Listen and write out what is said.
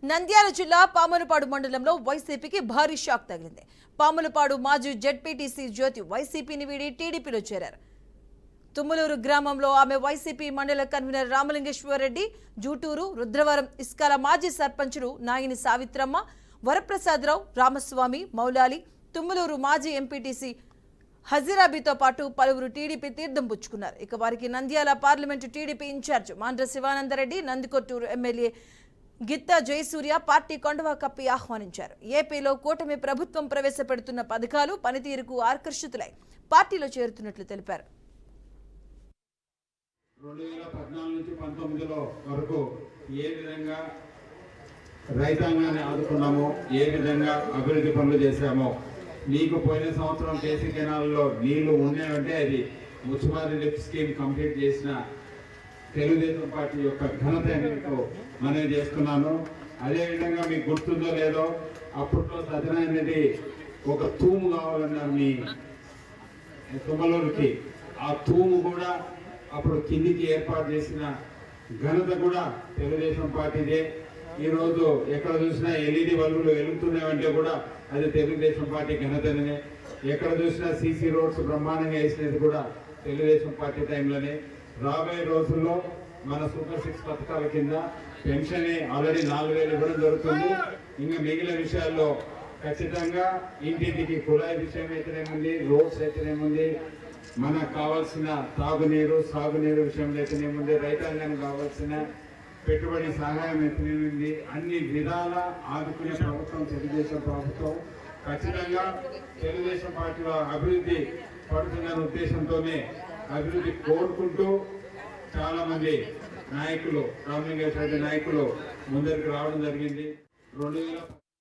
నంద్యాల జిల్లా పాములపాడు మండలంలో వైసీపీకి భారీ షాక్ తగిలింది. పాములపాడు మాజీ జెడ్పీటీసీ జ్యోతి వైసీపీని వీడి టీడీపీలో చేరారు. తుమ్మలూరు గ్రామంలో ఆమె వైసీపీ మండల కన్వీనర్ రామలింగేశ్వరరెడ్డి, జూటూరు, రుద్రవరం ఇస్కాల మాజీ సర్పంచులు నాయిని సావిత్రమ్మ, వరప్రసాదరావు, రామస్వామి, మౌలాలి, తుమ్మలూరు మాజీ ఎంపీటీసీ హజీరాబీతో పాటు పలువురు టీడీపీ తీర్థం పుచ్చుకున్నారు. ఇక వారికి Nandyal parliament TDP in-charge Mandra Sivananda Reddy, Nandikotkur MLA Githa Jayasurya party కండువా కప్పి ఆహ్వానించారు. ఏపీలో కూటమి ప్రభుత్వం ప్రవేశపెడుతున్న పథకాలు, పనితీరుకు ఆకర్షితులై పార్టీలో చేరుతున్నట్లు తెలిపారు. 2014 నుంచి 19 వరకు ఏ విధంగా రైతాంగాన్ని ఆదుకున్నామో, ఏ విధంగా అభివృద్ధి పనులు చేశామో, మీకు పోయిన సంవత్సరం కేసీ కెనాల్లో నీళ్లు ఉన్నాయంటే అది మున్సిపాలిటీ లిఫ్ట్ స్కీమ్ కంప్లీట్ చేసిన తెలుగుదేశం పార్టీ యొక్క ఘనత మీకు మనవి చేస్తున్నాను. అదేవిధంగా మీకు గుర్తుందో లేదో, అప్పట్లో సత్యనారాయణ రెడ్డి ఒక తూము కావాలన్నారు మీ తుమ్మలూరుకి. ఆ తూము కూడా అప్పుడు కిందికి ఏర్పాటు చేసిన ఘనత కూడా తెలుగుదేశం పార్టీదే. ఈరోజు ఎక్కడ చూసినా ఎల్ఈడి బల్బులు వెలుగుతున్నాయంటే కూడా అది తెలుగుదేశం పార్టీ ఘనతనే. ఎక్కడ చూసినా సీసీ రోడ్స్ బ్రహ్మాండంగా వేసినది కూడా తెలుగుదేశం పార్టీ టైంలోనే. రాబోయే రోజుల్లో మన సూపర్ 6 పథకాల కింద పెన్షన్ ఆల్రెడీ 4000 ఇవ్వడం జరుగుతుంది. ఇంకా మిగిలిన విషయాల్లో ఖచ్చితంగా ఇంటింటికి కుళాయి విషయం అయితేనేముంది, రోడ్స్ అయితేనేముంది, మనకు కావాల్సిన తాగునీరు, సాగునీరు విషయంలో అయితేనేముంది, రైతాంగానికి కావాల్సిన పెట్టుబడి సహాయం అయితేనేముంది, అన్ని విధాల ఆదుకునే ప్రభుత్వం తెలుగుదేశం ప్రభుత్వం. ఖచ్చితంగా తెలుగుదేశం పార్టీలో అభివృద్ధి పడుతున్న ఉద్దేశంతోనే అభివృద్ధి కోరుకుంటూ చాలా మంది నాయకులు, రామలింగేశ్వర రెడ్డి నాయకులు ముందరికి రావడం జరిగింది.